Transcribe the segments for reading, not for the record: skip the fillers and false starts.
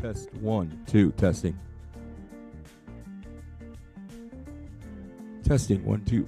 Test 1, 2, testing. Testing 1, 2.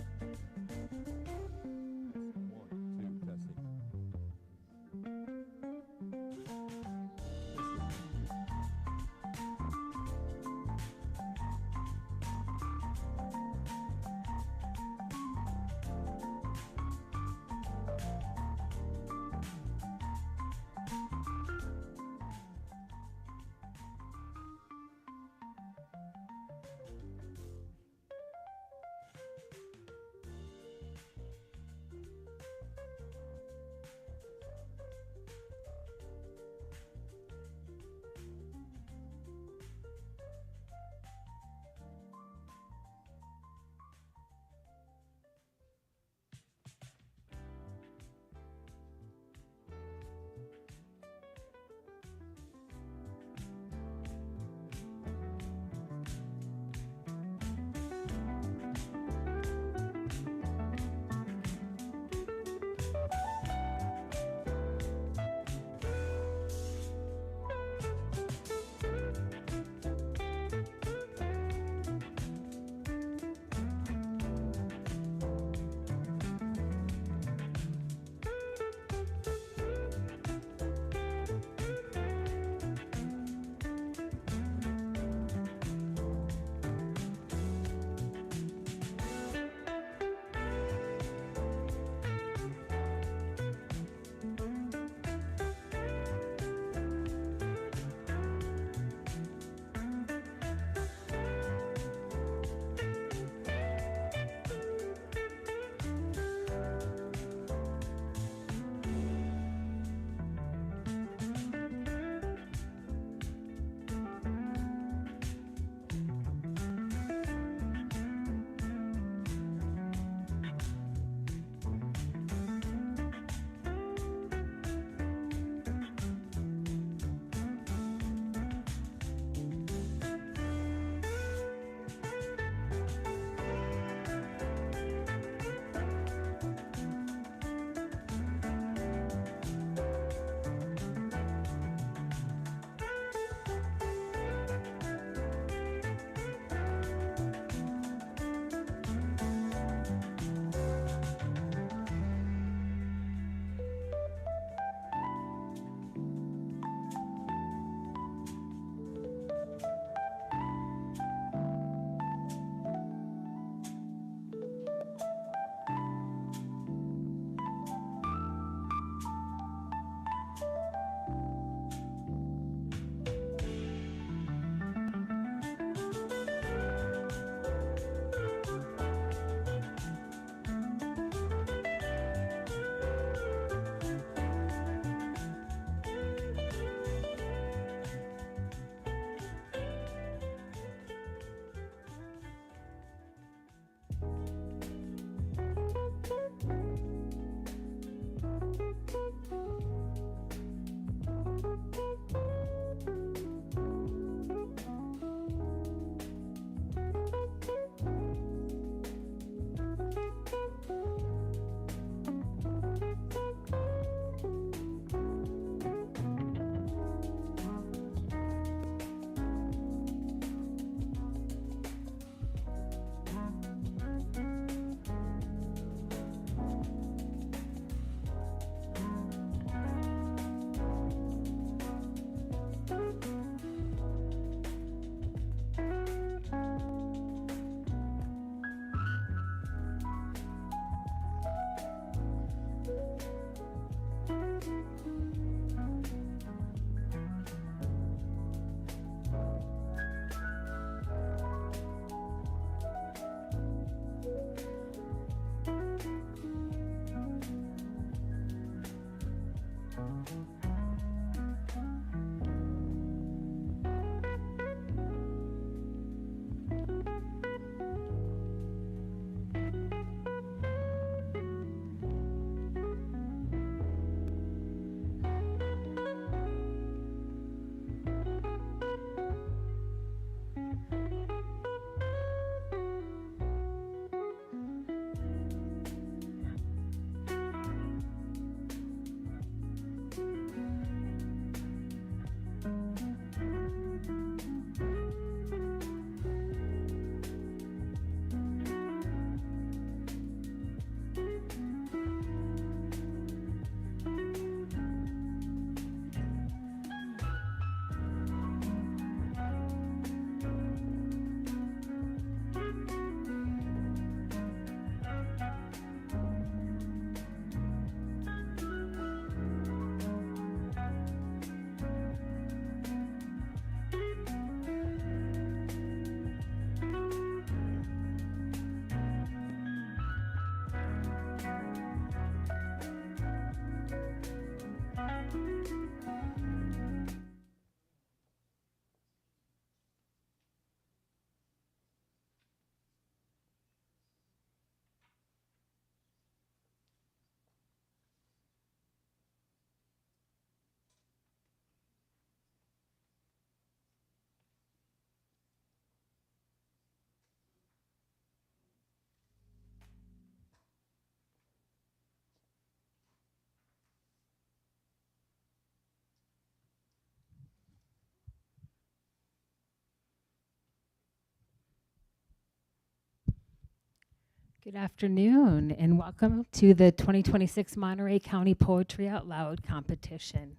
Good afternoon, and welcome to the 2026 Monterey County Poetry Out Loud competition.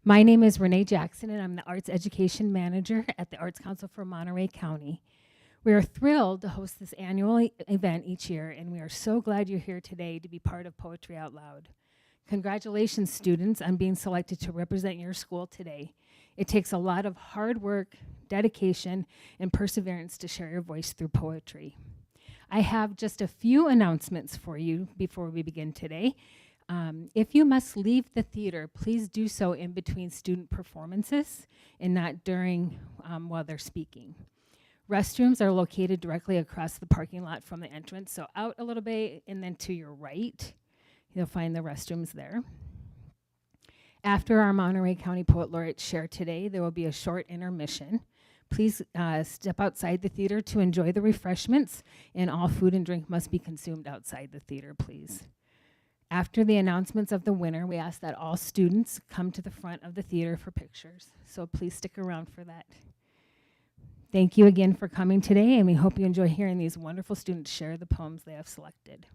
My name is Renee Jackson, and I'm the Arts Education Manager at the Arts Council for Monterey County. We are thrilled to host this annual event each year, and we are so glad you're here today to be part of Poetry Out Loud. Congratulations, students, on being selected to represent your school today. It takes a lot of hard work, dedication, and perseverance to share your voice through poetry. I have just a few announcements for you before we begin today. If you must leave the theater, please do so in between student performances and not during while they're speaking. Restrooms are located directly across the parking lot from the entrance, so out a little bit and then to your right, you'll find the restrooms there. After our Monterey County Poet Laureates share today, there will be a short intermission. Please step outside the theater to enjoy the refreshments, and all food and drink must be consumed outside the theater, please. After the announcements of the winner, we ask that all students come to the front of the theater for pictures, so please stick around for that. Thank you again for coming today, and we hope you enjoy hearing these wonderful students share the poems they have selected.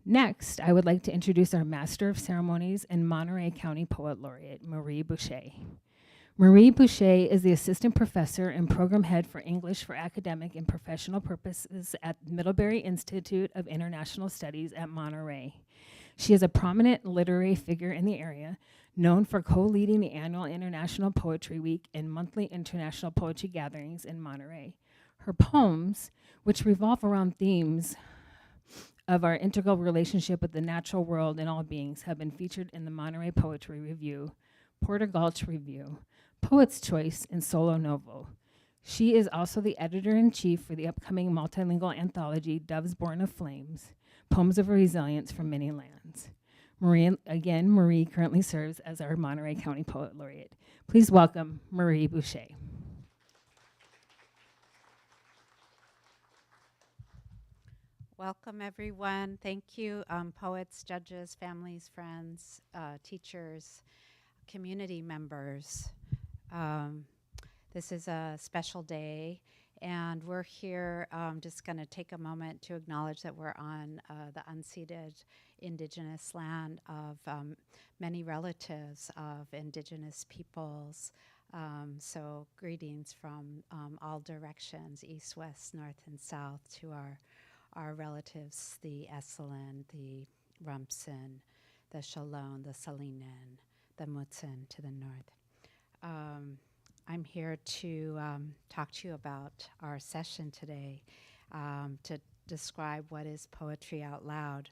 Next, I would like to introduce our Master of Ceremonies and Monterey County Poet Laureate, Marie Boucher. Marie Boucher is the Assistant Professor and Program Head for English for Academic and Professional Purposes at Middlebury Institute of International Studies at Monterey. She is a prominent literary figure in the area, known for co-leading the annual International Poetry Week and monthly international poetry gatherings in Monterey. Her poems, which revolve around themes of our integral relationship with the natural world and all beings, have been featured in the Monterey Poetry Review, Porter Gulch Review, Poet's Choice, and Solo Novo. She is also the editor-in-chief for the upcoming multilingual anthology, Doves Born of Flames, Poems of Resilience from Many Lands. Marie currently serves as our Monterey County Poet Laureate. Please welcome Marie Boucher. Welcome, everyone. Thank you, poets, judges, families, friends, teachers, community members. This is a special day, and we're here just going to take a moment to acknowledge that we're on the unceded indigenous land of many relatives of indigenous peoples. So greetings from all directions, east, west, north, and south, to our relatives, the Alisal, the Rumsen, the Shalom, the Salinan, the Mutsun to the north. I'm here to talk to you about our session today, to describe what is Poetry Out Loud.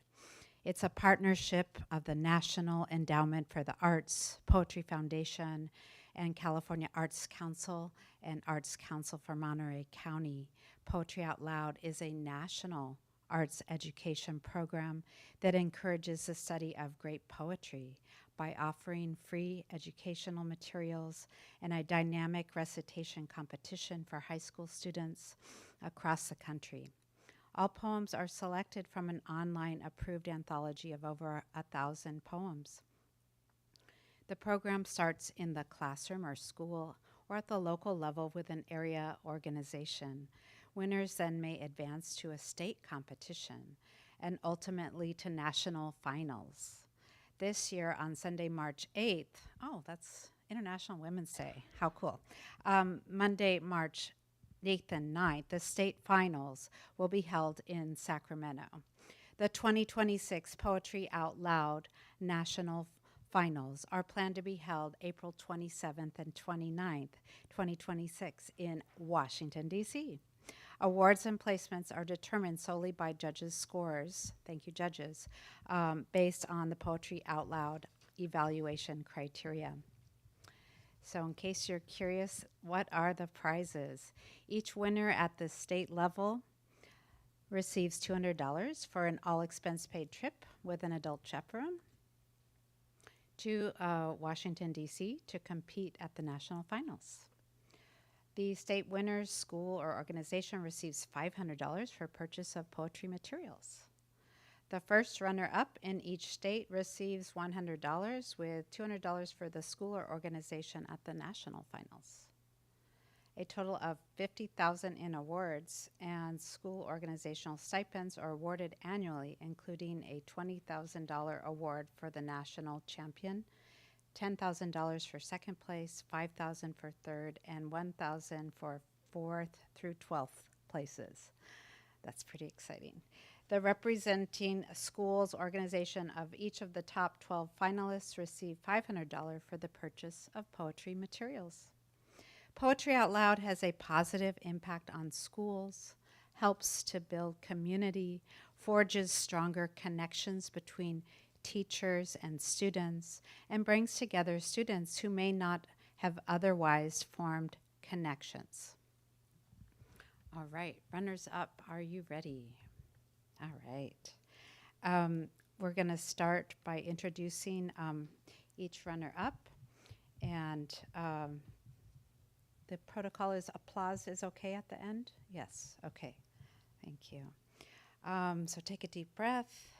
It's a partnership of the National Endowment for the Arts, Poetry Foundation, and California Arts Council and Arts Council for Monterey County. Poetry Out Loud is a national arts education program that encourages the study of great poetry by offering free educational materials and a dynamic recitation competition for high school students across the country. All poems are selected from an online approved anthology of over 1,000 poems. The program starts in the classroom or school or at the local level with an area organization. Winners then may advance to a state competition and ultimately to national finals. This year on Sunday, March 8th, oh, that's International Women's Day, how cool. Monday, March 8th and 9th, the state finals will be held in Sacramento. The 2026 Poetry Out Loud National Finals are planned to be held April 27th and 29th, 2026 in Washington, D.C. Awards and placements are determined solely by judges' scores, thank you judges, based on the Poetry Out Loud evaluation criteria. So in case you're curious, what are the prizes? Each winner at the state level receives $200 for an all-expense-paid trip with an adult chaperone to Washington, D.C. to compete at the national finals. The state winner's school or organization receives $500 for purchase of poetry materials. The first runner-up in each state receives $100 with $200 for the school or organization at the national finals. A total of $50,000 in awards and school organizational stipends are awarded annually, including a $20,000 award for the national champion, $10,000 for second place, $5,000 for third, and $1,000 for fourth through 12th places. That's pretty exciting. The representing schools organization of each of the top 12 finalists receive $500 for the purchase of poetry materials. Poetry Out Loud has a positive impact on schools, helps to build community, forges stronger connections between teachers and students, and brings together students who may not have otherwise formed connections. All right, runners up, are you ready? All right. We're going to start by introducing each runner up, and the protocol is applause is okay at the end? Yes, okay, thank you. So take a deep breath.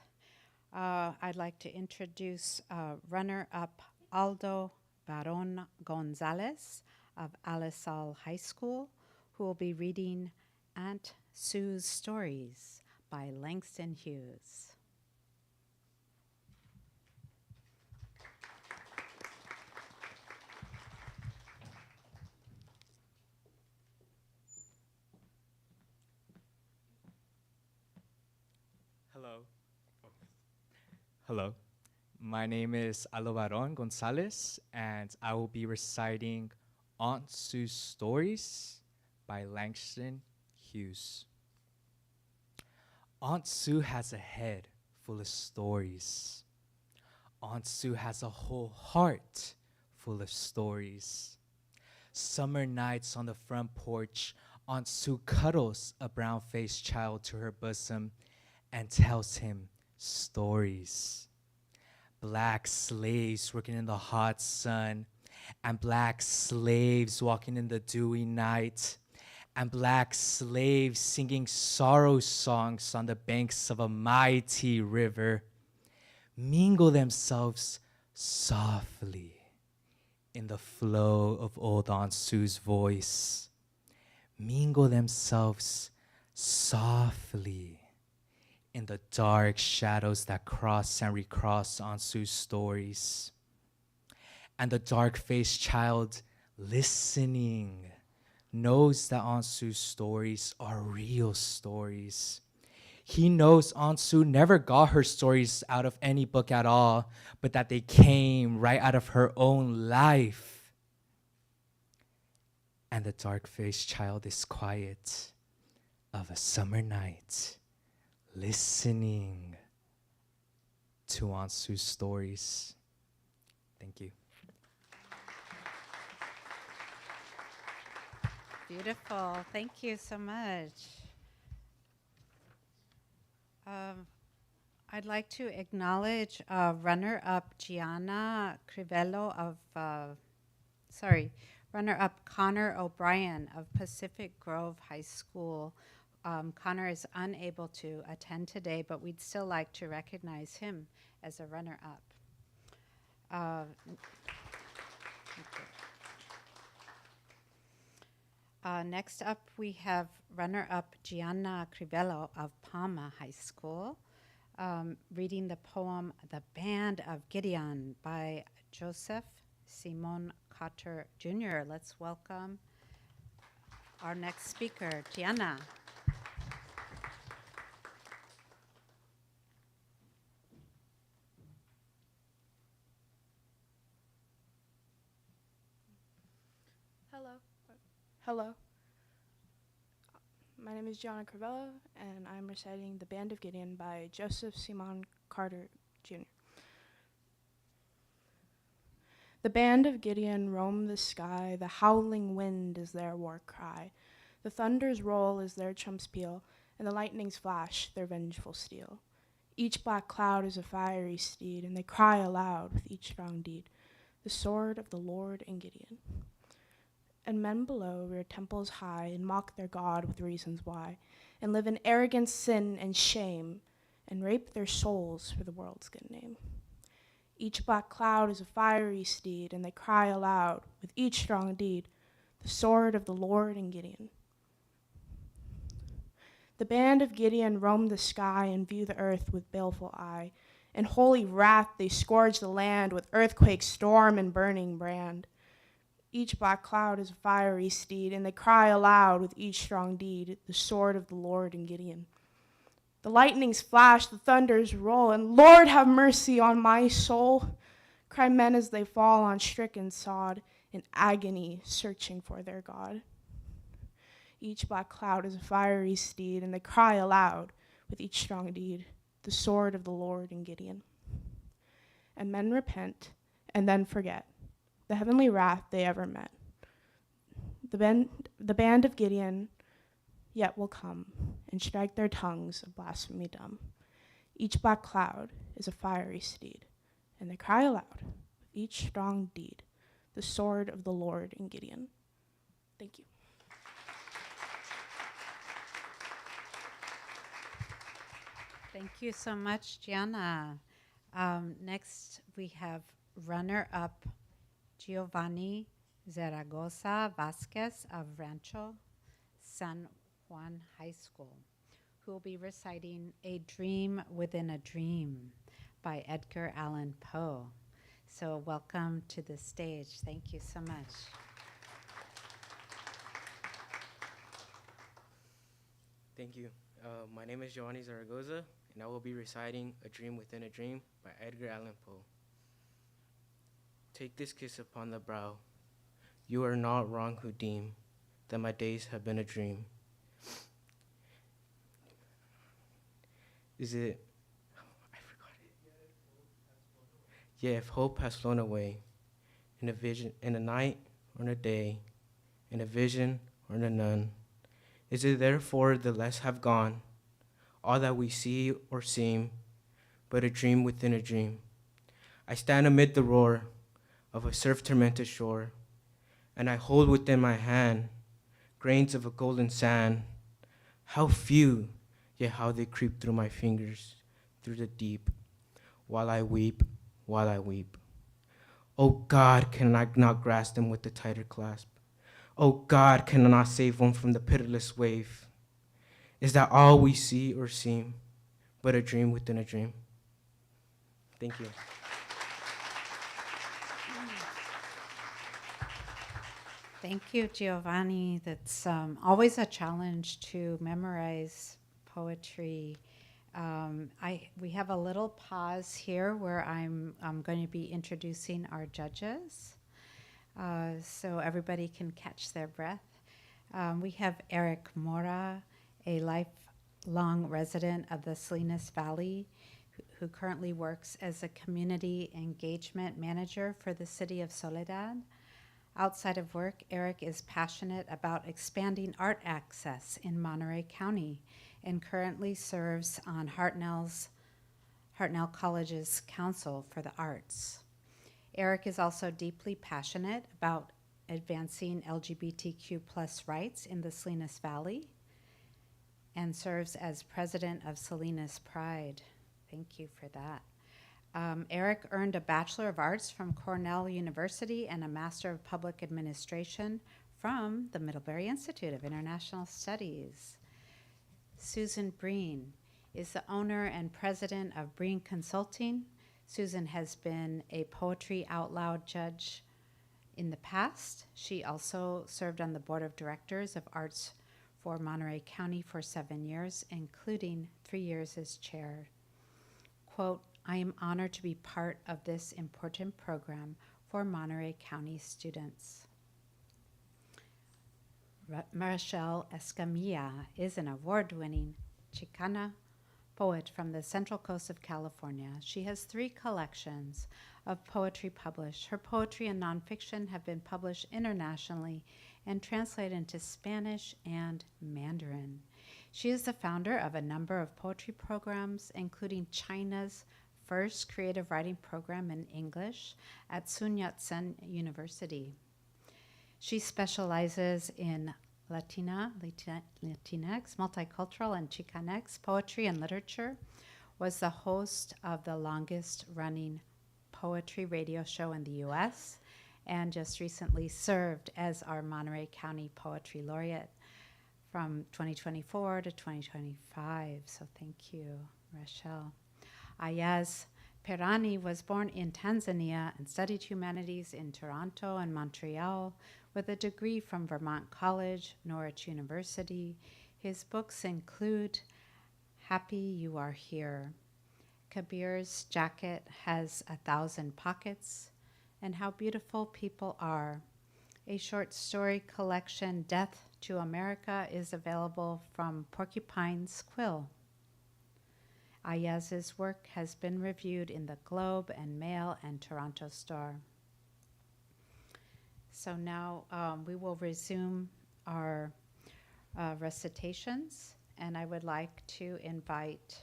I'd like to introduce runner-up Aldo Baron Gonzalez of Alisal High School, who will be reading Aunt Sue's Stories by Langston Hughes. Hello. Hello. My name is Alvaro Gonzalez, and I will be reciting Aunt Sue's Stories by Langston Hughes. Aunt Sue has a head full of stories. Aunt Sue has a whole heart full of stories. Summer nights on the front porch, Aunt Sue cuddles a brown-faced child to her bosom and tells him stories. Black slaves working in the hot sun, and black slaves walking in the dewy night, and black slaves singing sorrow songs on the banks of a mighty river, mingle themselves softly in the flow of old Aunt Sue's voice. Mingle themselves softly in the dark shadows that cross and recross Aunt Sue's stories. And the dark-faced child listening knows that Aunt Sue's stories are real stories. He knows Ansu never got her stories out of any book at all, but that they came right out of her own life. And the dark-faced child is quiet of a summer night, listening to Ansu's stories. Thank you. Beautiful. Thank you so much. I'd like to acknowledge runner-up Gianna Crivello of, runner-up Connor O'Brien of Pacific Grove High School. Connor is unable to attend today, but we'd still like to recognize him as a runner-up. Next up, we have runner-up Gianna Crivello of Palma High School, reading the poem The Band of Gideon by Joseph Simon Cotter Jr. Let's welcome our next speaker, Gianna. Hello. My name is Gianna Crivello, and I'm reciting The Band of Gideon by Joseph Simon Carter Jr. The band of Gideon roam the sky, the howling wind is their war cry. The thunders roll as their trumps peal, and the lightnings flash their vengeful steel. Each black cloud is a fiery steed, and they cry aloud with each strong deed, the sword of the Lord and Gideon. And men below rear temples high and mock their God with reasons why, and live in arrogance, sin, and shame, and rape their souls for the world's good name. Each black cloud is a fiery steed, and they cry aloud with each strong deed, the sword of the Lord and Gideon. The band of Gideon roam the sky and view the earth with baleful eye. In holy wrath they scourge the land with earthquake, storm, and burning brand. Each black cloud is a fiery steed, and they cry aloud with each strong deed, the sword of the Lord and Gideon. The lightnings flash, the thunders roll, and Lord have mercy on my soul, cry men as they fall on stricken sod, in agony searching for their God. Each black cloud is a fiery steed, and they cry aloud with each strong deed, the sword of the Lord and Gideon. And men repent and then forget the heavenly wrath they ever met. The band of Gideon yet will come and strike their tongues of blasphemy dumb. Each black cloud is a fiery steed, and they cry aloud with each strong deed, the sword of the Lord and Gideon. Thank you. Thank you so much, Gianna. Next, we have runner-up Giovanni Zaragoza Vasquez of Rancho San Juan High School, who will be reciting A Dream Within a Dream by Edgar Allan Poe. So welcome to the stage. Thank you so much. Thank you. My name is Giovanni Zaragoza, and I will be reciting A Dream Within a Dream by Edgar Allan Poe. Take this kiss upon the brow. You are not wrong who deem that my days have been a dream. Is it? I forgot it. Yeah, if hope has flown away, in a vision, in a night or in a day, in a vision or in a none, is it therefore the less have gone, all that we see or seem, but a dream within a dream? I stand amid the roar of a surf-tormented shore, and I hold within my hand grains of a golden sand. How few, yet how they creep through my fingers, through the deep, while I weep, while I weep. Oh God, can I not grasp them with a tighter clasp? Oh God, can I not save one from the pitiless wave? Is that all we see or seem, but a dream within a dream? Thank you. Thank you, Giovanni. That's always a challenge to memorize poetry. We have a little pause here where I'm going to be introducing our judges, so everybody can catch their breath. We have Eric Mora, a lifelong resident of the Salinas Valley, who currently works as a community engagement manager for the city of Soledad. Outside of work, Eric is passionate about expanding art access in Monterey County and currently serves on Hartnell College's Council for the Arts. Eric is also deeply passionate about advancing LGBTQ+ rights in the Salinas Valley and serves as president of Salinas Pride. Thank you for that. Eric earned a Bachelor of Arts from Cornell University and a Master of Public Administration from the Middlebury Institute of International Studies. Susan Breen is the owner and president of Breen Consulting. Susan has been a Poetry Out Loud judge in the past. She also served on the board of directors of Arts for Monterey County for 7 years, including 3 years as chair. Quote, "I am honored to be part of this important program for Monterey County students." Maricel Escamilla is an award-winning Chicana poet from the Central Coast of California. She has 3 collections of poetry published. Her poetry and nonfiction have been published internationally and translated into Spanish and Mandarin. She is the founder of a number of poetry programs, including China's first creative writing program in English at Sun Yat-sen University. She specializes in Latinx, multicultural, and Chicanx poetry and literature, was the host of the longest running poetry radio show in the U.S., and just recently served as our Monterey County Poetry Laureate from 2024 to 2025. So thank you, Rachel. Ayaz Perani was born in Tanzania and studied humanities in Toronto and Montreal with a degree from Vermont College, Norwich University. His books include Happy You Are Here, Kabir's Jacket Has 1,000 Pockets, and How Beautiful People Are. A short story collection, Death to America, is available from Porcupine's Quill. Ayaz's work has been reviewed in the Globe and Mail and Toronto Star. So now we will resume our recitations, and I would like to invite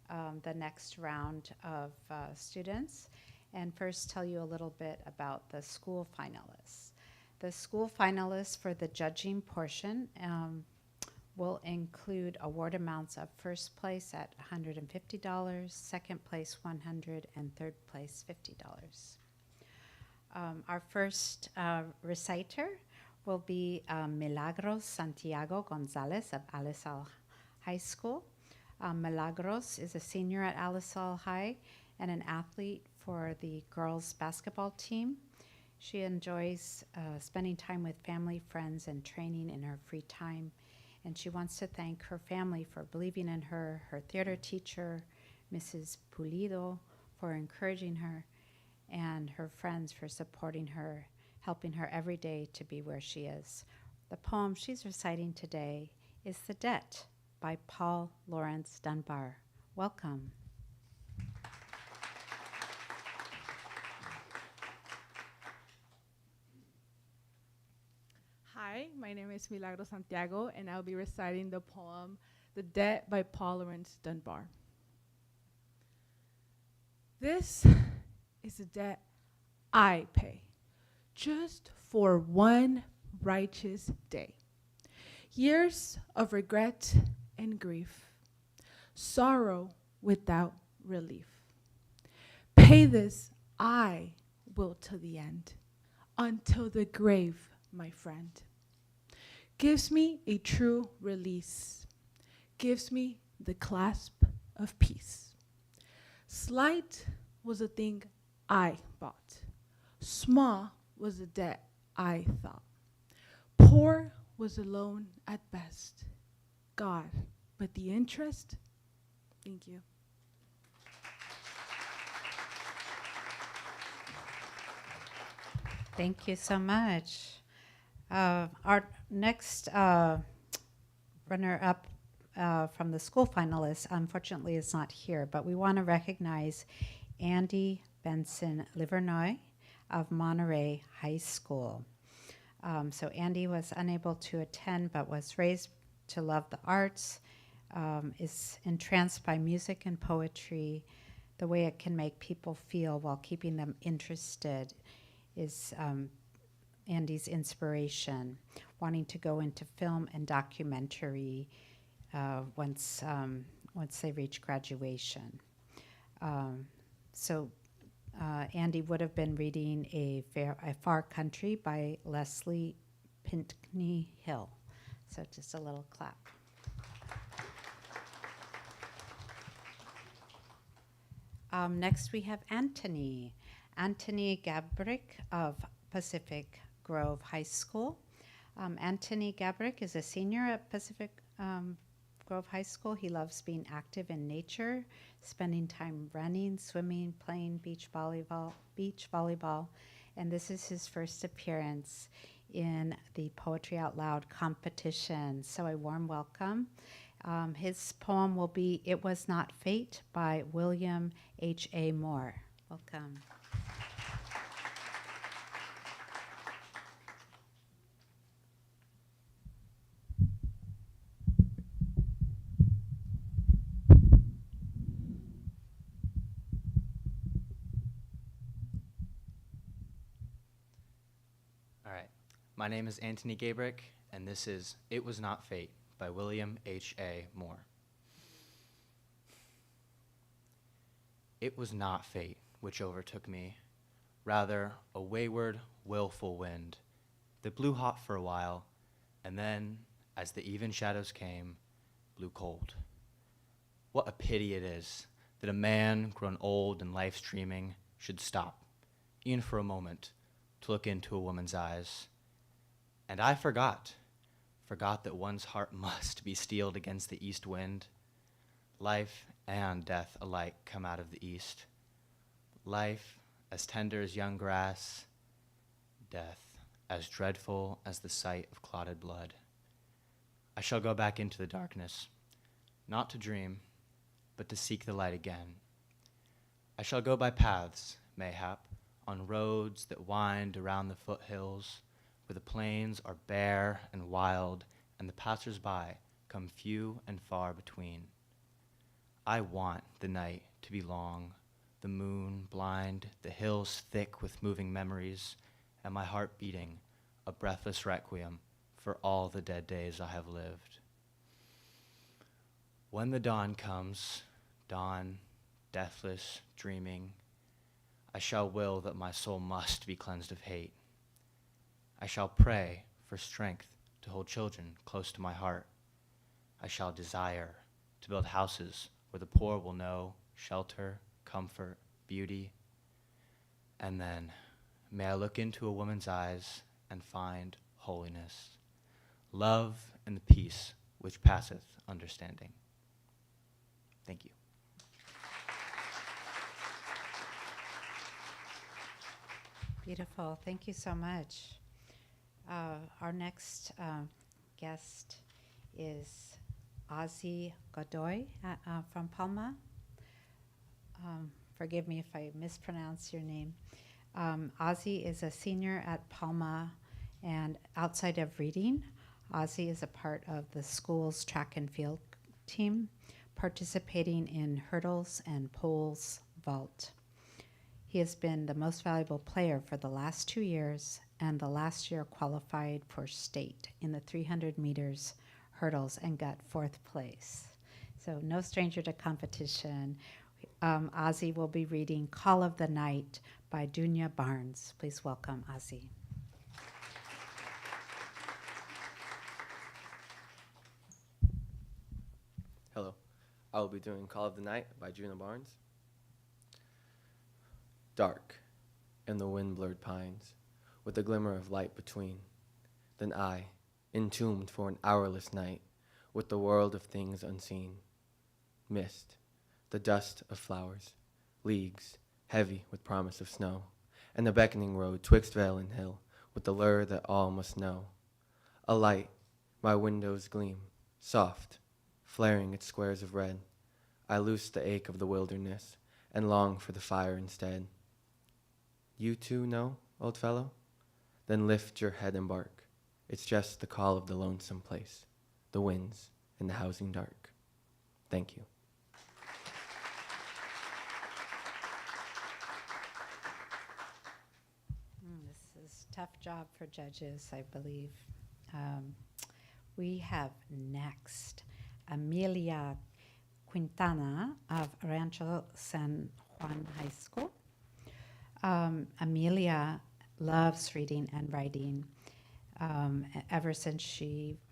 the next round of students, and first tell you a little bit about the school finalists. The school finalists for the judging portion will include award amounts of first place at $150, second place $100, and third place $50. Our first reciter will be Milagros Santiago Gonzalez of Alisal High School. Milagros is a senior at Alisal High and an athlete for the girls basketball team. She enjoys spending time with family, friends, and training in her free time. And she wants to thank her family for believing in her, her theater teacher, Mrs. Pulido, for encouraging her, and her friends for supporting her, helping her every day to be where she is. The poem she's reciting today is The Debt by Paul Laurence Dunbar. Welcome. Hi, my name is Milagros Santiago, and I'll be reciting the poem The Debt by Paul Laurence Dunbar. This is a debt I pay just for one righteous day. Years of regret and grief, sorrow without relief. Pay this I will to the end, until the grave, my friend. Gives me a true release, gives me the clasp of peace. Slight was a thing I bought, small was a debt I thought. Poor was a loan at best, God, but the interest Thank you. Thank you so much. Our next runner-up from the school finalists, unfortunately, is not here, but we want to recognize Andy Benson Livernoy of Monterey High School. So Andy was unable to attend, but was raised to love the arts, is entranced by music and poetry, the way it can make people feel while keeping them interested is Andy's inspiration, wanting to go into film and documentary once they reach graduation. So Andy would have been reading A Far Country by Leslie Pinckney Hill. So just a little clap. Next we have Anthony Gabrick of Pacific Grove High School. Anthony Gabrick is a senior at Pacific Grove High School. He loves being active in nature, spending time running, swimming, playing beach volleyball, and this is his first appearance in the Poetry Out Loud competition. So a warm welcome. His poem will be It Was Not Fate by William H.A. Moore. Welcome. All right. My name is Anthony Gabrick, and this is It Was Not Fate by William H.A. Moore. It was not fate which overtook me, rather a wayward, willful wind that blew hot for a while, and then, as the even shadows came, blew cold. What a pity it is that a man grown old and life's dreaming should stop, even for a moment, to look into a woman's eyes. And I forgot that one's heart must be steeled against the east wind. Life and death alike come out of the east. Life as tender as young grass, death as dreadful as the sight of clotted blood. I shall go back into the darkness, not to dream, but to seek the light again. I shall go by paths, mayhap, on roads that wind around the foothills, where the plains are bare and wild, and the passers-by come few and far between. I want the night to be long, the moon blind, the hills thick with moving memories, and my heart beating a breathless requiem for all the dead days I have lived. When the dawn comes, dawn, deathless, dreaming, I shall will that my soul must be cleansed of hate. I shall pray for strength to hold children close to my heart. I shall desire to build houses where the poor will know shelter, comfort, beauty. And then may I look into a woman's eyes and find holiness, love, and the peace which passeth understanding. Thank you. Beautiful. Thank you so much. Our next guest is Ozzy Godoy from Palma. Forgive me if I mispronounce your name. Ozzy is a senior at Palma, and outside of reading, Ozzy is a part of the school's track and field team, participating in hurdles and poles vault. He has been the most valuable player for the last 2 years, and the last year qualified for state in the 300 meters hurdles and got 4th place. So no stranger to competition. Ozzy will be reading Call of the Night by Dunya Barnes. Please welcome Ozzy. Hello. I will be doing Call of the Night by Dunya Barnes. Dark, and the wind-blurred pines, with a glimmer of light between. Then I, entombed for an hourless night, with the world of things unseen. Mist, the dust of flowers, leagues heavy with promise of snow, and the beckoning road twixt vale and hill with the lure that all must know. A light, my windows gleam, soft, flaring its squares of red. I loose the ache of the wilderness and long for the fire instead. You too know, old fellow? Then lift your head and bark. It's just the call of the lonesome place, the winds and the housing dark. Thank you. This is a tough job for judges, I believe. We have next Amelia Quintana of Rancho San Juan High School. Amelia loves reading and writing ever since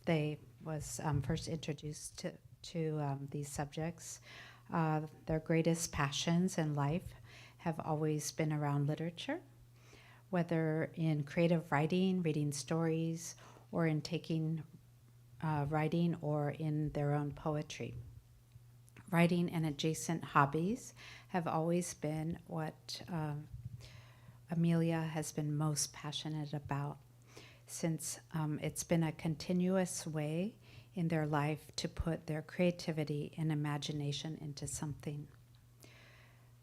they was first introduced to these subjects. Their greatest passions in life have always been around literature, whether in creative writing, reading stories, or in taking writing or in their own poetry. Writing and adjacent hobbies have always been what Amelia has been most passionate about, since it's been a continuous way in their life to put their creativity and imagination into something.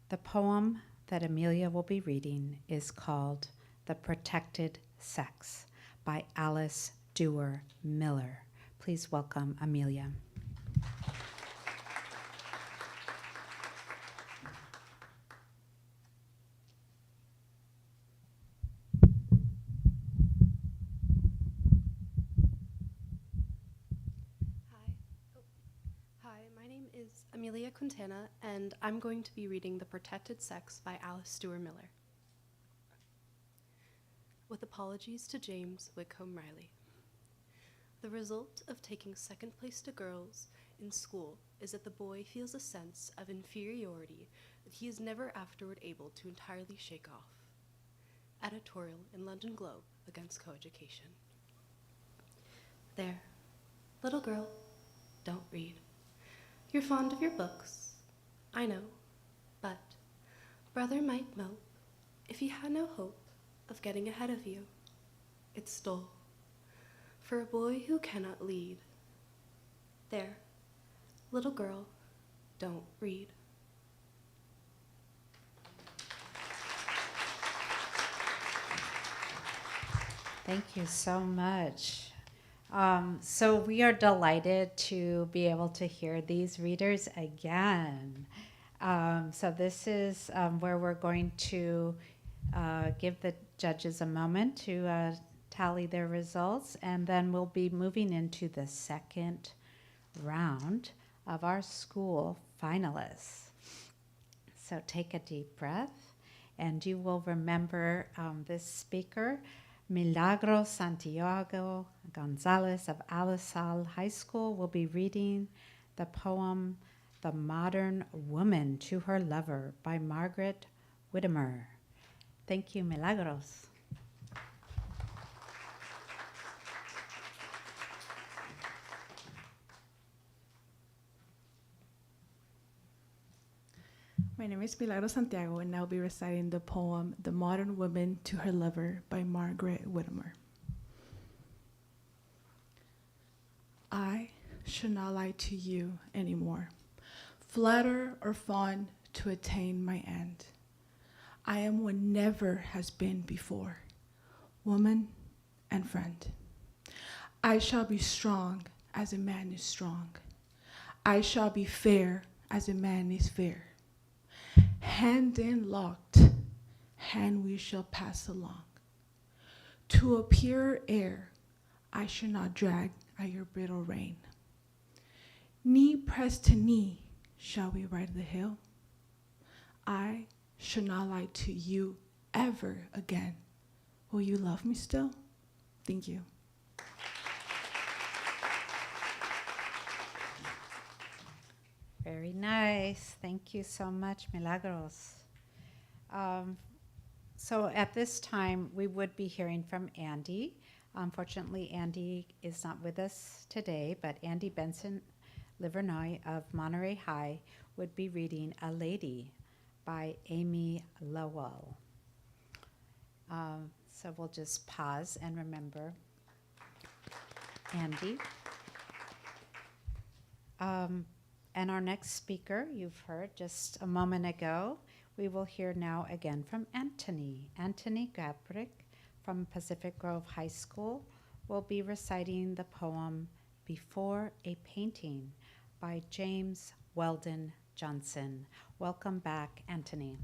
The poem that Amelia will be reading is called The Protected Sex by Alice Dewar Miller. Please welcome Amelia. Hi, my name is Amelia Quintana, and I'm going to be reading The Protected Sex by Alice Dewar Miller. With apologies to James Whitcomb Riley. The result of taking second place to girls in school is that the boy feels a sense of inferiority that he is never afterward able to entirely shake off. Editorial in London Globe against coeducation. There, little girl, don't read. You're fond of your books, I know, but brother might mope if he had no hope of getting ahead of you. It's dull for a boy who cannot lead. There, little girl, don't read. Thank you so much. So we are delighted to be able to hear these readers again. So this is where we're going to give the judges a moment to tally their results, and then we'll be moving into the second round of our school finalists. So take a deep breath, and you will remember this speaker, Milagros Santiago Gonzalez of Alisal High School, will be reading the poem The Modern Woman to Her Lover by Margaret Whittemore. Thank you, Milagros. My name is Milagros Santiago, and I'll be reciting the poem The Modern Woman to Her Lover by Margaret Whittemore. I should not lie to you anymore, flatter or fawn to attain my end. I am what never has been before, woman and friend. I shall be strong as a man is strong. I shall be fair as a man is fair. Hand in locked, hand we shall pass along. To a purer air, I shall not drag at your brittle rein. Knee pressed to knee, shall we ride the hill? I shall not lie to you ever again. Will you love me still? Thank you. Very nice. Thank you so much, Milagros. So at this time, we would be hearing from Andy. Unfortunately, Andy is not with us today, but Andy Benson Livernois of Monterey High would be reading A Lady by Amy Lowell. So we'll just pause and remember Andy. And our next speaker, you've heard just a moment ago, we will hear now again from Anthony. Anthony Gabrick from Pacific Grove High School will be reciting the poem Before a Painting by James Weldon Johnson. Welcome back, Anthony.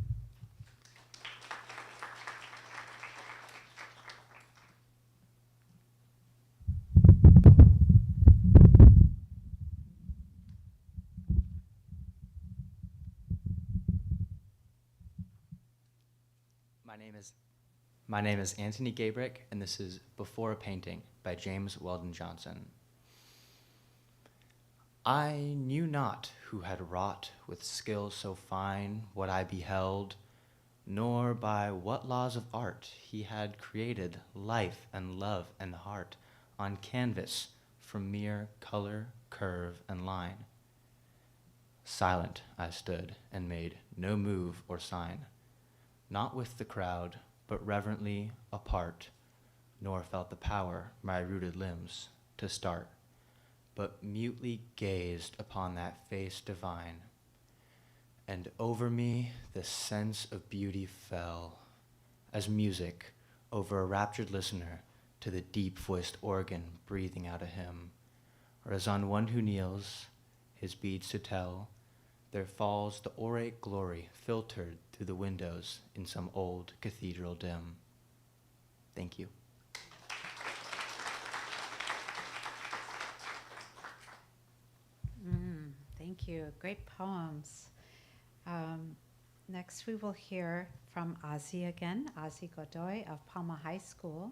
My name is Anthony Gabrick, and this is Before a Painting by James Weldon Johnson. I knew not who had wrought with skill so fine what I beheld, nor by what laws of art he had created life and love and heart on canvas from mere color, curve, and line. Silent I stood and made no move or sign, not with the crowd, but reverently apart, nor felt the power my rooted limbs to start, but mutely gazed upon that face divine. And over me the sense of beauty fell, as music over a raptured listener to the deep-voiced organ breathing out a hymn, or as on one who kneels, his beads to tell, there falls the orate glory filtered through the windows in some old cathedral dim. Thank you. Thank you. Great poems. Next we will hear from Ozzy again, Ozzy Godoy of Palma High School,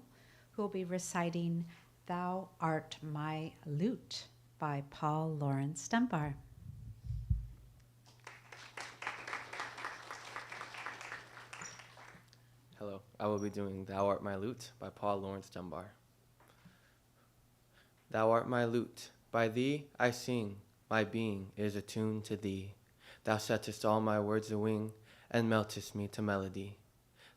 who will be reciting Thou Art My Lute by Paul Lawrence Dunbar. Hello, I will be doing Thou Art My Lute by Paul Lawrence Dunbar. Thou art my lute, by thee I sing, my being is attuned to thee. Thou settest all my words a-wing, and meltest me to melody.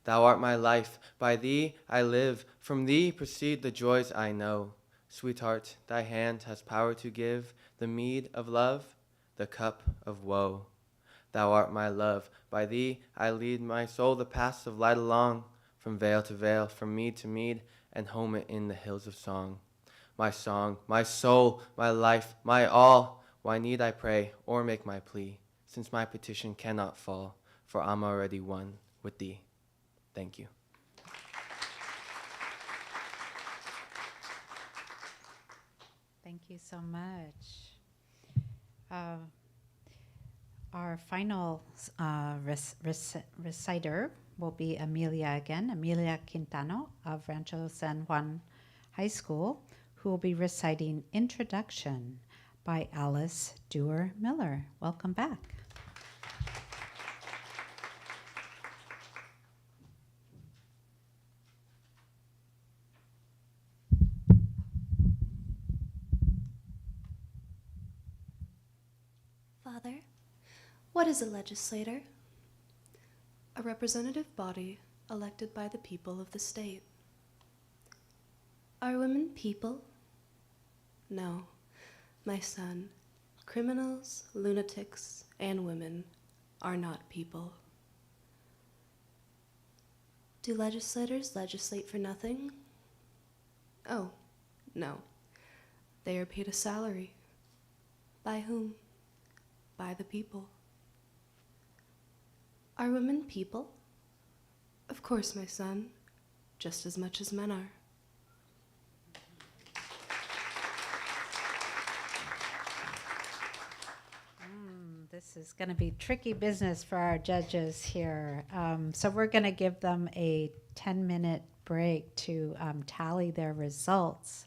Thou art my life, by thee I live, from thee proceed the joys I know. Sweetheart, thy hand has power to give the mead of love, the cup of woe. Thou art my love, by thee I lead my soul the paths of light along, from vale to vale, from mead to mead, and home it in the hills of song. My song, my soul, my life, my all, why need I pray or make my plea, since my petition cannot fall, for I'm already one with thee. Thank you. Thank you so much. Our final reciter will be Amelia again, Amelia Quintano of Rancho San Juan High School, who will be reciting Introduction by Alice Dewar Miller. Welcome back. Father, what is a legislator? A representative body elected by the people of the state. Are women people? No, my son. Criminals, lunatics, and women are not people. Do legislators legislate for nothing? Oh, no. They are paid a salary. By whom? By the people. Are women people? Of course, my son, just as much as men are. This is going to be tricky business for our judges here. So we're going to give them a 10-minute break to tally their results.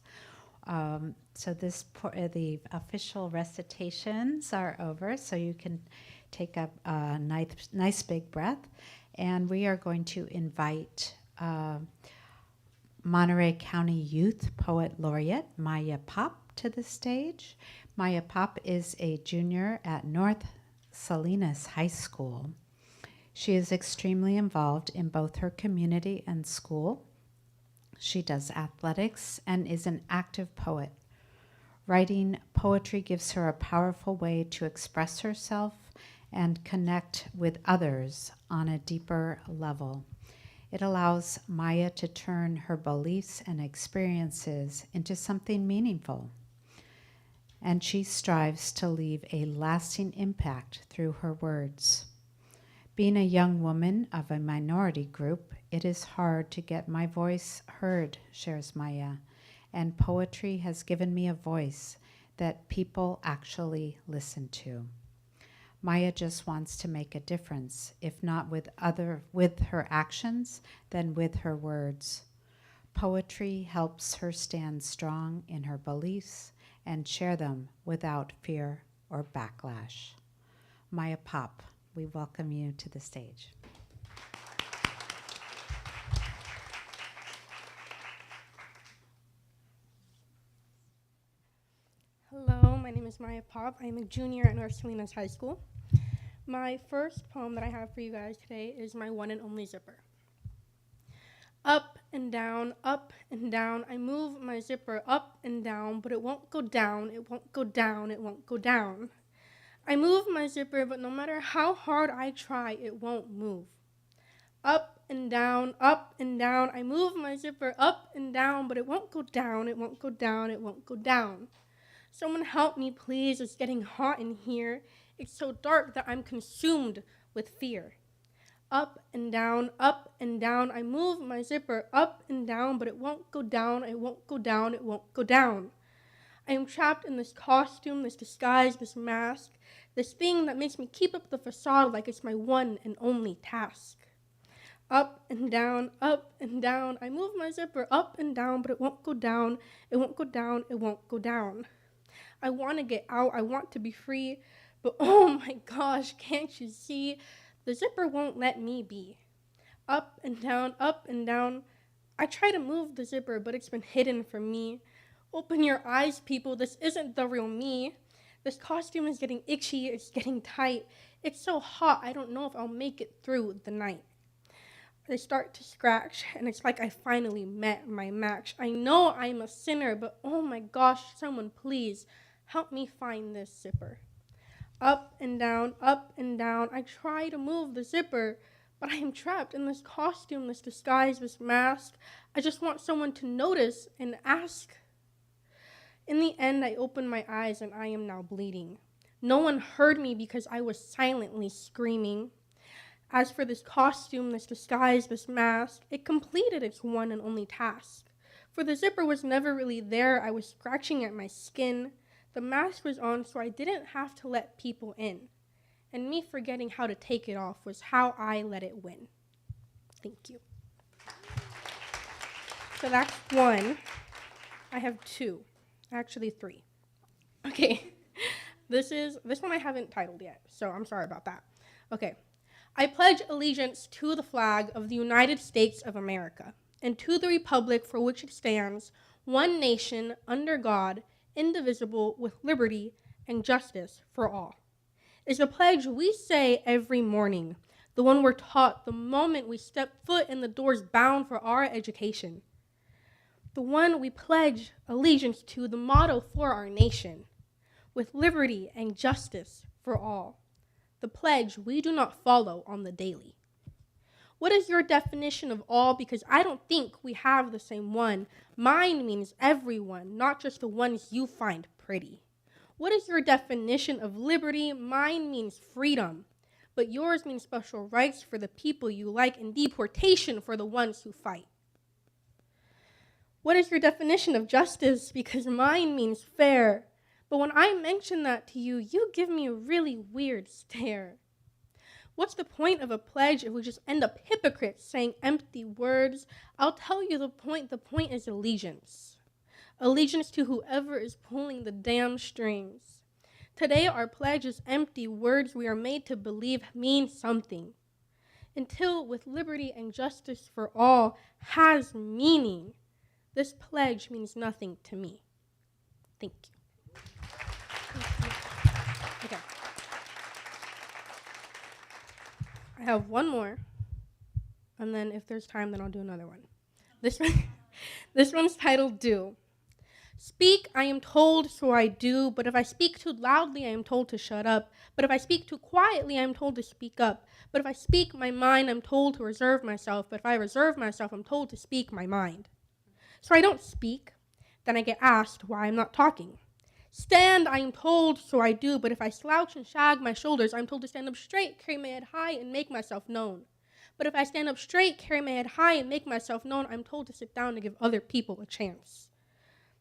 So the official recitations are over, so you can take up a nice big breath. And we are going to invite Monterey County Youth Poet Laureate Maya Pop to the stage. Maya Pop is a junior at North Salinas High School. She is extremely involved in both her community and school. She does athletics and is an active poet. Writing poetry gives her a powerful way to express herself and connect with others on a deeper level. It allows Maya to turn her beliefs and experiences into something meaningful. And she strives to leave a lasting impact through her words. Being a young woman of a minority group, it is hard to get my voice heard, shares Maya, and poetry has given me a voice that people actually listen to. Maya just wants to make a difference, if not with her actions, then with her words. Poetry helps her stand strong in her beliefs and share them without fear or backlash. Maya Pop, we welcome you to the stage. Hello, my name is Maya Pop. I am a junior at North Salinas High School. My first poem that I have for you guys today is my one and only zipper. Up and down, I move my zipper up and down, but it won't go down, it won't go down, it won't go down. I move my zipper, but no matter how hard I try, it won't move. Up and down, I move my zipper up and down, but it won't go down, it won't go down, it won't go down. Someone help me, please. It's getting hot in here. It's so dark that I'm consumed with fear. Up and down, I move my zipper up and down, but it won't go down, it won't go down, it won't go down. I am trapped in this costume, this disguise, this mask, this thing that makes me keep up the facade like it's my one and only task. Up and down, I move my zipper up and down, but it won't go down, it won't go down, it won't go down. I want to get out, I want to be free, but oh my gosh, can't you see? The zipper won't let me be. Up and down, I try to move the zipper, but it's been hidden from me. Open your eyes, people, this isn't the real me. This costume is getting itchy, it's getting tight. It's so hot, I don't know if I'll make it through the night. I start to scratch, and it's like I finally met my match. I know I'm a sinner, but oh my gosh, someone please help me find this zipper. Up and down, I try to move the zipper, but I am trapped in this costume, this disguise, this mask. I just want someone to notice and ask. In the end, I open my eyes and I am now bleeding. No one heard me because I was silently screaming. As for this costume, this disguise, this mask, it completed its one and only task. For the zipper was never really there, I was scratching at my skin. The mask was on, so I didn't have to let people in. And me forgetting how to take it off was how I let it win. Thank you. So that's one. I have two. Actually, three. Okay. This one I haven't titled yet, so I'm sorry about that. Okay. I pledge allegiance to the flag of the United States of America and to the republic for which it stands, one nation, under God, indivisible, with liberty and justice for all. It's a pledge we say every morning, the one we're taught the moment we step foot in the doors bound for our education. The one we pledge allegiance to, the motto for our nation, with liberty and justice for all. The pledge we do not follow on the daily. What is your definition of all? Because I don't think we have the same one. Mine means everyone, not just the ones you find pretty. What is your definition of liberty? Mine means freedom, but yours means special rights for the people you like and deportation for the ones who fight. What is your definition of justice? Because mine means fair, but when I mention that to you, you give me a really weird stare. What's the point of a pledge if we just end up hypocrites saying empty words? I'll tell you the point. The point is allegiance. Allegiance to whoever is pulling the damn strings. Today, our pledge is empty words we are made to believe mean something. Until with liberty and justice for all has meaning, this pledge means nothing to me. Thank you. I have one more, and then if there's time, then I'll do another one. This one, this one's titled Do. Speak, I am told, so I do, but if I speak too loudly, I am told to shut up. But if I speak too quietly, I am told to speak up. But if I speak my mind, I'm told to reserve myself. But if I reserve myself, I'm told to speak my mind. So I don't speak, then I get asked why I'm not talking. Stand, I am told, so I do, but if I slouch and shag my shoulders, I'm told to stand up straight, carry my head high, and make myself known. But if I stand up straight, carry my head high, and make myself known, I'm told to sit down to give other people a chance.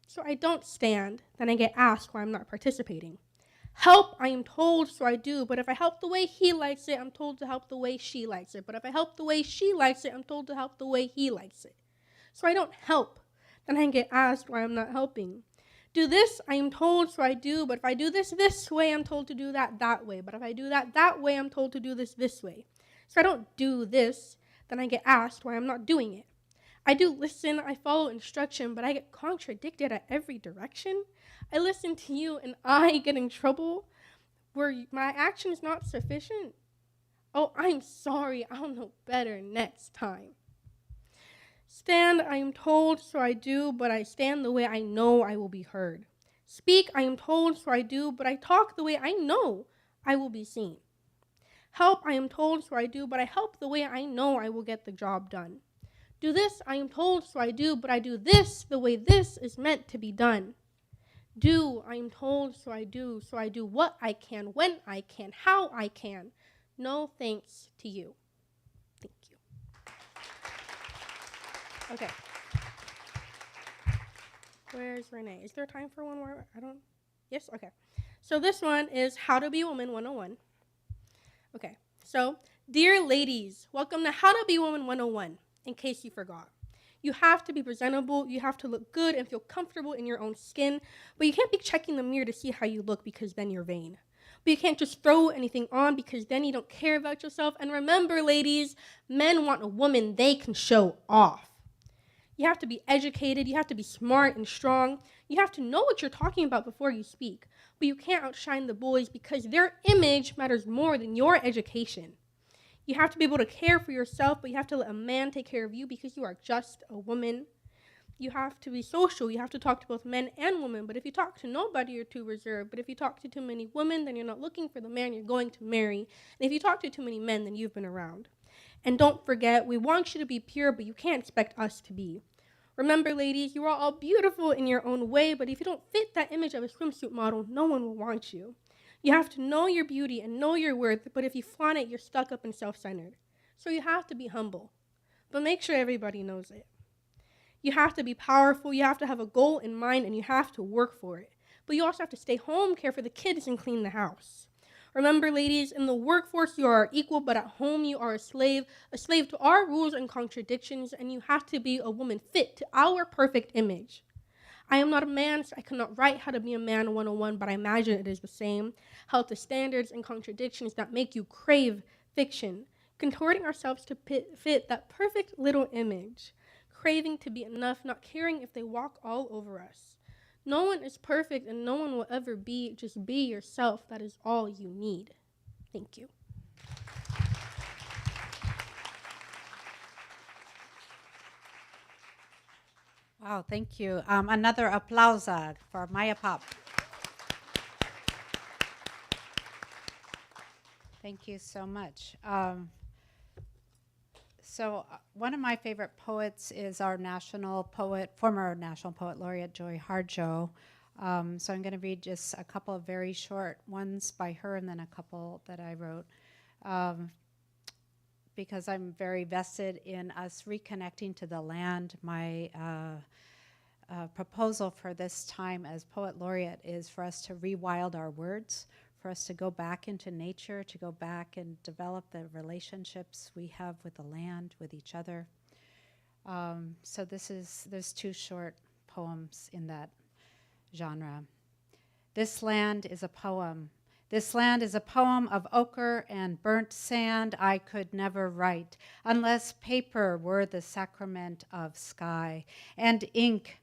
So I don't stand, then I get asked why I'm not participating. Help, I am told, so I do, but if I help the way he likes it, I'm told to help the way she likes it. But if I help the way she likes it, I'm told to help the way he likes it. So I don't help, then I get asked why I'm not helping. Do this, I am told, so I do, but if I do this way, I'm told to do that way. But if I do that way, I'm told to do this way. So I don't do this, then I get asked why I'm not doing it. I do listen, I follow instruction, but I get contradicted at every direction. I listen to you and I get in trouble where my action is not sufficient. Oh, I'm sorry, I'll know better next time. Stand, I am told, so I do, but I stand the way I know I will be heard. Speak, I am told, so I do, but I talk the way I know I will be seen. Help, I am told, so I do, but I help the way I know I will get the job done. Do this, I am told, so I do, but I do this the way this is meant to be done. Do, I am told, so I do what I can, when I can, how I can. No thanks to you. Thank you. Okay. Where's Renee? Is there time for one more? Yes? Okay. So this one is How to Be a Woman 101. Okay. So, dear ladies, welcome to How to Be a Woman 101. In case you forgot. You have to be presentable, you have to look good and feel comfortable in your own skin, but you can't be checking the mirror to see how you look because then you're vain. But you can't just throw anything on because then you don't care about yourself. And remember, ladies, men want a woman they can show off. You have to be educated, you have to be smart and strong, you have to know what you're talking about before you speak, but you can't outshine the boys because their image matters more than your education. You have to be able to care for yourself, but you have to let a man take care of you because you are just a woman. You have to be social. You have to talk to both men and women. But if you talk to nobody, you're too reserved. But if you talk to too many women, then you're not looking for the man you're going to marry. And if you talk to too many men, then you've been around. And don't forget, we want you to be pure, but you can't expect us to be. Remember, ladies, you are all beautiful in your own way, but if you don't fit that image of a swimsuit model, no one will want you. You have to know your beauty and know your worth, but if you flaunt it, you're stuck up and self-centered. So you have to be humble, but make sure everybody knows it. You have to be powerful, you have to have a goal in mind, and you have to work for it. But you also have to stay home, care for the kids, and clean the house. Remember, ladies, in the workforce you are equal, but at home you are a slave to our rules and contradictions, and you have to be a woman fit to our perfect image. I am not a man, so I cannot write How to Be a Man 101, but I imagine it is the same. How the standards and contradictions that make you crave fiction, contorting ourselves to fit that perfect little image, craving to be enough, not caring if they walk all over us. No one is perfect and no one will ever be. Just be yourself. That is all you need. Thank you. Wow, thank you. Another applause for Maya Pop. Thank you so much. One of my favorite poets is our former National Poet Laureate, Joy Harjo. So I'm going to read just a couple of very short ones by her and then a couple that I wrote. Because I'm very vested in us reconnecting to the land. My proposal for this time as Poet Laureate is for us to rewild our words, for us to go back into nature, to go back and develop the relationships we have with the land, with each other. So there's two short poems in that genre. This land is a poem. This land is a poem of ochre and burnt sand I could never write, unless paper were the sacrament of sky, and ink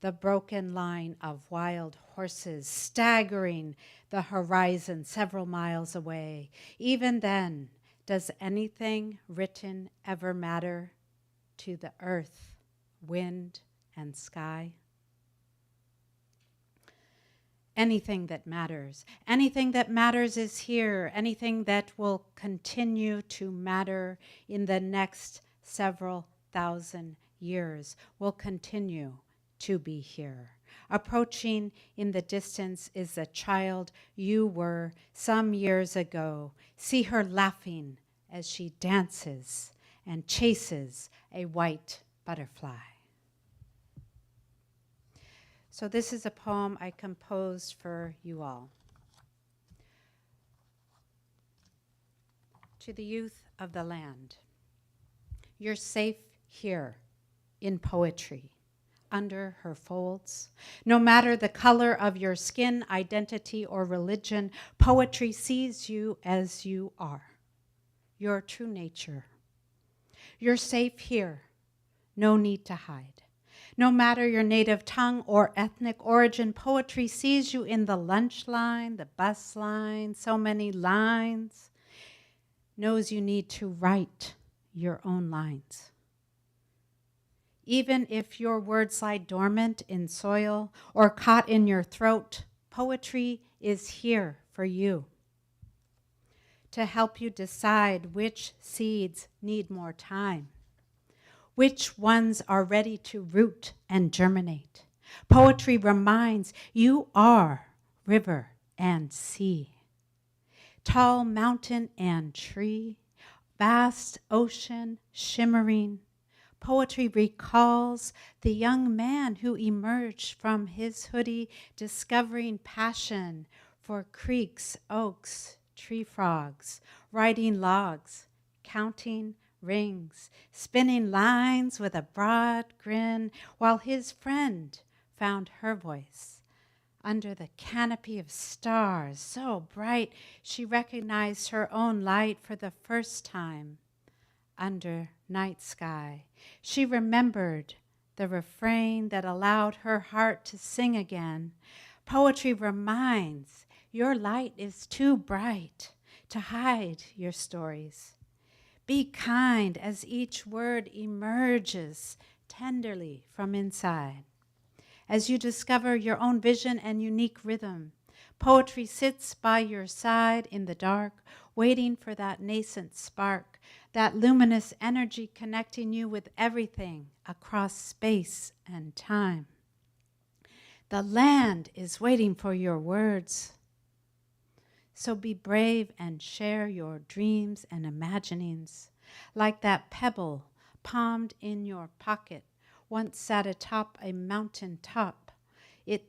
the broken line of wild horses staggering the horizon several miles away. Even then, Does anything written ever matter to the earth, wind, and sky? Anything that matters. Anything that matters is here. Anything that will continue to matter in the next several thousand years will continue to be here. Approaching in the distance is the child you were some years ago. See her laughing as she dances and chases a white butterfly. So this is a poem I composed for you all. To the youth of the land, you're safe here in poetry, under her folds. No matter the color of your skin, identity, or religion, poetry sees you as you are, your true nature. You're safe here, no need to hide. No matter your native tongue or ethnic origin, poetry sees you in the lunch line, the bus line, so many lines, knows you need to write your own lines. Even if your words lie dormant in soil or caught in your throat, poetry is here for you to help you decide which seeds need more time, which ones are ready to root and germinate. Poetry reminds you are river and sea, tall mountain and tree, vast ocean shimmering. Poetry recalls the young man who emerged from his hoodie, discovering passion for creeks, oaks, tree frogs, writing logs, counting rings, spinning lines with a broad grin, while his friend found her voice under the canopy of stars so bright she recognized her own light for the first time under night sky. She remembered the refrain that allowed her heart to sing again. Poetry reminds your light is too bright to hide your stories. Be kind as each word emerges tenderly from inside. As you discover your own vision and unique rhythm, poetry sits by your side in the dark, waiting for that nascent spark, that luminous energy connecting you with everything across space and time. The land is waiting for your words. So be brave and share your dreams and imaginings, like that pebble palmed in your pocket once sat atop a mountain top,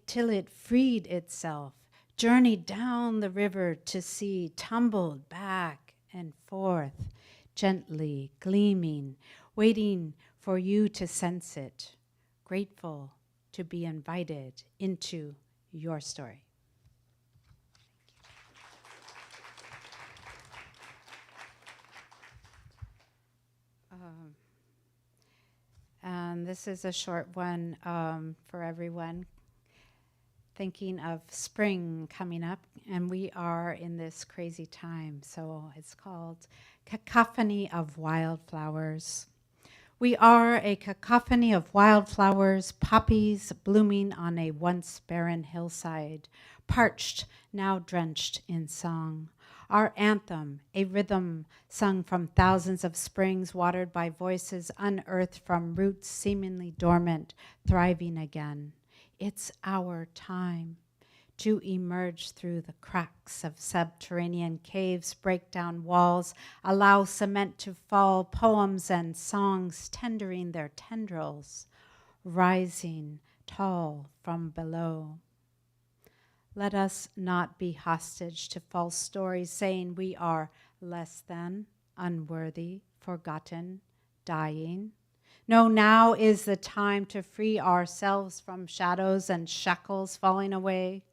till it freed itself, journeyed down the river to sea, tumbled back and forth, gently gleaming, waiting for you to sense it, grateful to be invited into your story. And this is a short one for everyone, thinking of spring coming up, and we are in this crazy time. So it's called Cacophony of Wildflowers. We are a cacophony of wildflowers, poppies blooming on a once barren hillside, parched, now drenched in song. Our anthem, a rhythm sung from thousands of springs, watered by voices unearthed from roots seemingly dormant, thriving again. It's our time to emerge through the cracks of subterranean caves, break down walls, allow cement to fall, poems and songs tendering their tendrils, rising tall from below. Let us not be hostage to false stories saying we are less than, unworthy, forgotten, dying. No, now is the time to free ourselves from shadows and shackles falling away.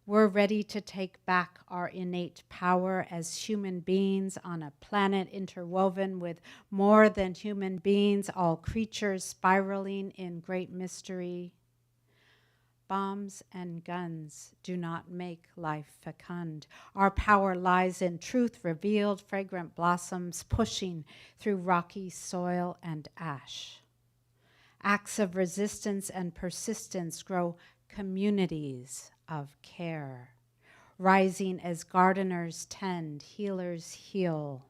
We're ready to take back our innate power as human beings on a planet interwoven with more than human beings, all creatures spiraling in great mystery. Bombs and guns do not make life fecund. Our power lies in truth revealed, fragrant blossoms pushing through rocky soil and ash. Acts of resistance and persistence grow communities of care, rising as gardeners tend, healers heal,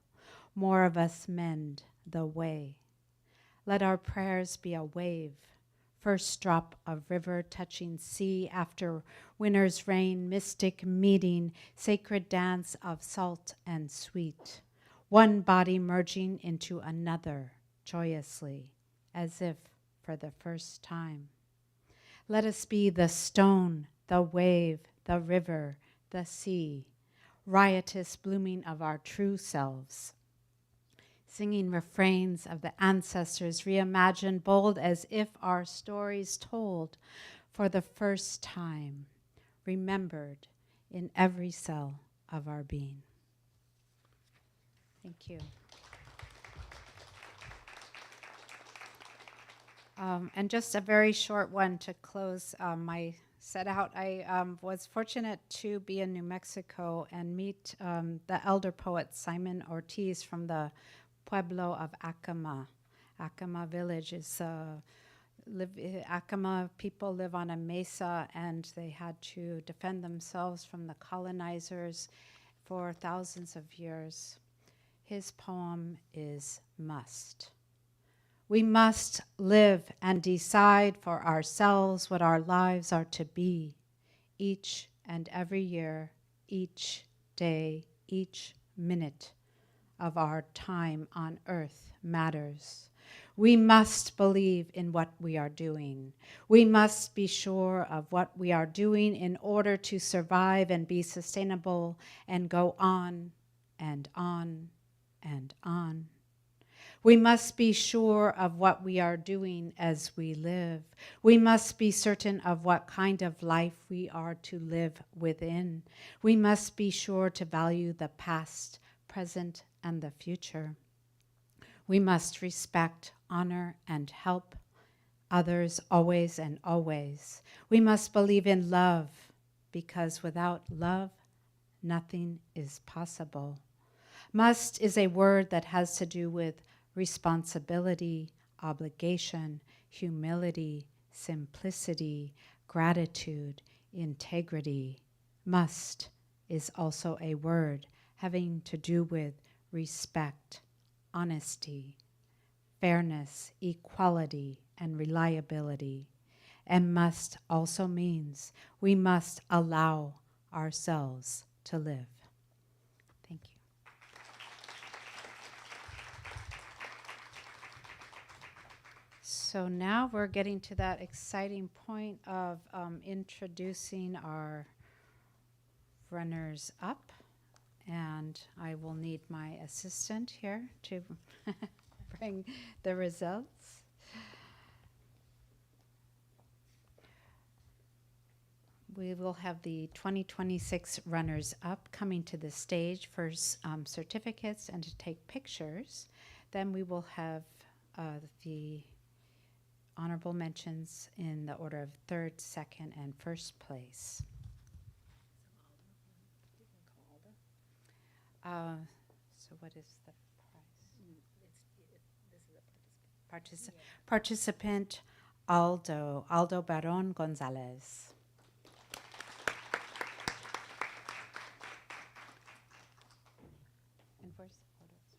more of us mend the way. Let our prayers be a wave, first drop of river touching sea after winter's rain, mystic meeting, sacred dance of salt and sweet, one body merging into another joyously, as if for the first time. Let us be the stone, the wave, the river, the sea, riotous blooming of our true selves, singing refrains of the ancestors, reimagined, bold as if our stories told for the first time, remembered in every cell of our being. Thank you. And just a very short one to close my set out. I was fortunate to be in New Mexico and meet the elder poet Simon Ortiz from the Pueblo of Acoma. Acoma village is Acoma people live on a mesa, and they had to defend themselves from the colonizers for thousands of years. His poem is Must. We must live and decide for ourselves what our lives are to be. Each and every year, each day, each minute of our time on earth matters. We must believe in what we are doing. We must be sure of what we are doing in order to survive and be sustainable and go on and on and on. We must be sure of what we are doing as we live. We must be certain of what kind of life we are to live within. We must be sure to value the past, present, and the future. We must respect, honor, and help others always and always. We must believe in love, because without love, nothing is possible. Must is a word that has to do with responsibility, obligation, humility, simplicity, gratitude, integrity. Must is also a word having to do with respect, honesty, fairness, equality, and reliability. And must also means we must allow ourselves to live. Thank you. So now we're getting to that exciting point of introducing our runners up. And I will need my assistant here to bring the results. We will have the 2026 runners up coming to the stage for certificates and to take pictures. Then we will have the honorable mentions in the order of third, second, and first place. So what is the prize? Participant Aldo Baron Gonzalez. And where's the photos?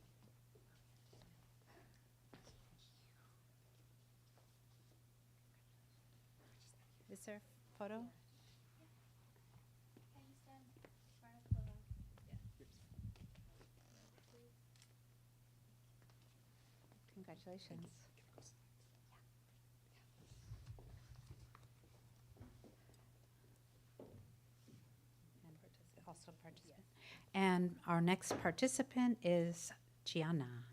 Is there a photo? Congratulations. And also participant. And our next participant is Gianna.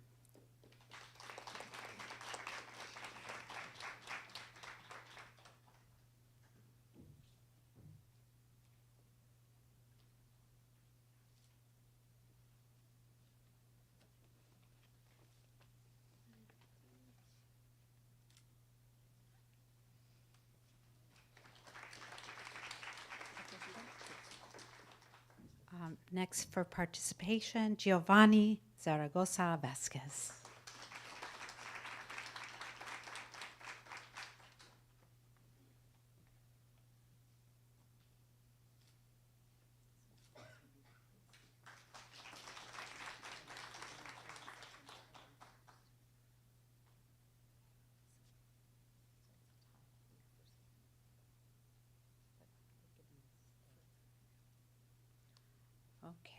Next for participation, Giovanni Zaragoza Vasquez.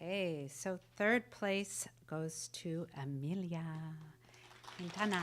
Okay, so third place goes to Amelia Quintana.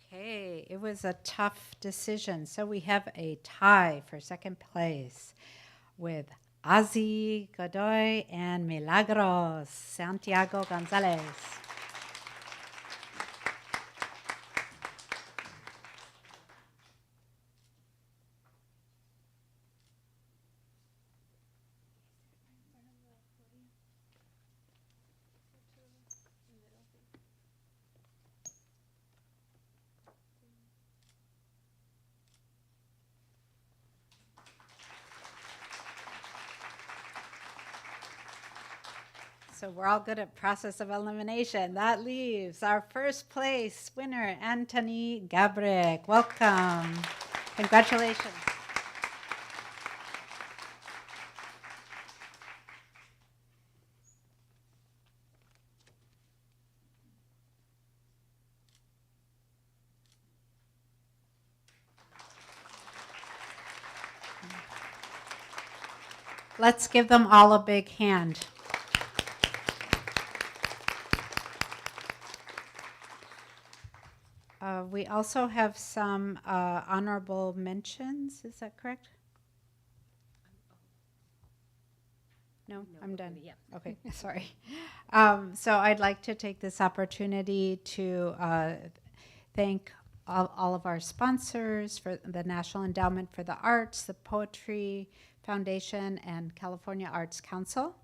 Okay, it was a tough decision. So we have a tie for second place with Azi Godoy and Milagros Santiago Gonzalez. So we're all good at process of elimination. That leaves our first place winner, Anthony Gabrick. Welcome. Congratulations. Let's give them all a big hand. We also have some honorable mentions. Is that correct? No, I'm done. Yeah. Okay, sorry. So I'd like to take this opportunity to thank all of our sponsors for the National Endowment for the Arts, the Poetry Foundation, and California Arts Council.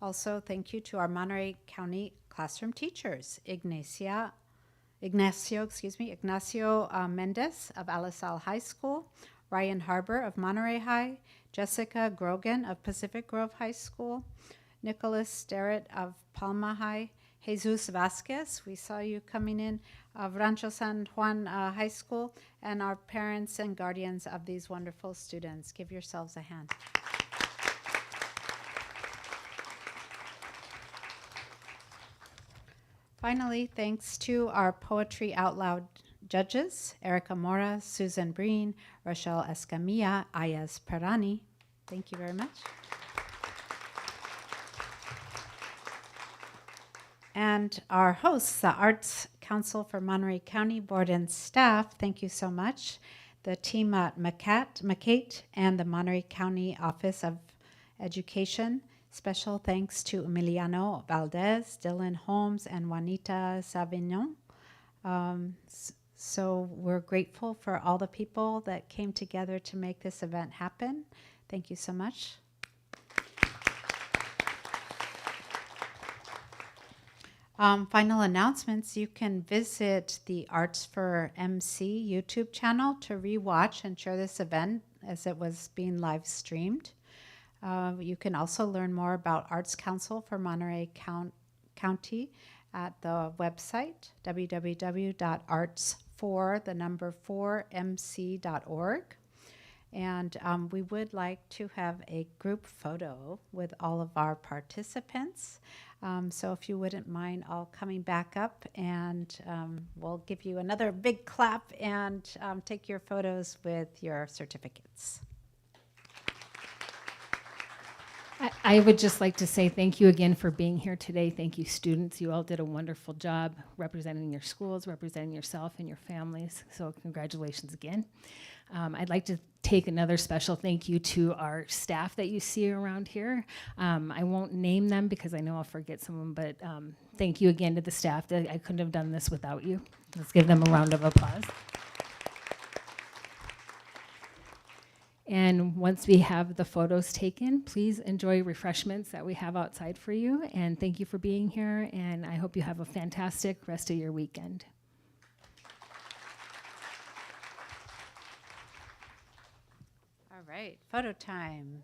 Also, thank you to our Monterey County classroom teachers, Ignacio Mendez of Alisal High School, Ryan Harbor of Monterey High, Jessica Grogan of Pacific Grove High School, Nicholas Sterrett of Palma High, Jesus Vasquez, we saw you coming in, of Rancho San Juan High School, and our parents and guardians of these wonderful students. Give yourselves a hand. Finally, thanks to our Poetry Out Loud judges, Erica Mora, Susan Breen, Rochelle Escamilla, Ayaz Perani. Thank you very much. And our hosts, the Arts Council for Monterey County Board and staff, thank you so much. The team at McCate and the Monterey County Office of Education. Special thanks to Emiliano Valdez, Dylan Holmes, and Juanita Savignon. So we're grateful for all the people that came together to make this event happen. Thank you so much. Final announcements, you can visit the Arts for MC YouTube channel to rewatch and share this event as it was being live streamed. You can also learn more about Arts Council for Monterey County at the website www.arts4mc.org. And we would like to have a group photo with all of our participants. So if you wouldn't mind all coming back up, and we'll give you another big clap and take your photos with your certificates. I would just like to say thank you again for being here today. Thank you, students. You all did a wonderful job representing your schools, representing yourself and your families. So congratulations again. I'd like to take another special thank you to our staff that you see around here. I won't name them because I know I'll forget someone, but thank you again to the staff. I couldn't have done this without you. Let's give them a round of applause. And once we have the photos taken, please enjoy refreshments that we have outside for you. And thank you for being here. And I hope you have a fantastic rest of your weekend. All right, photo time.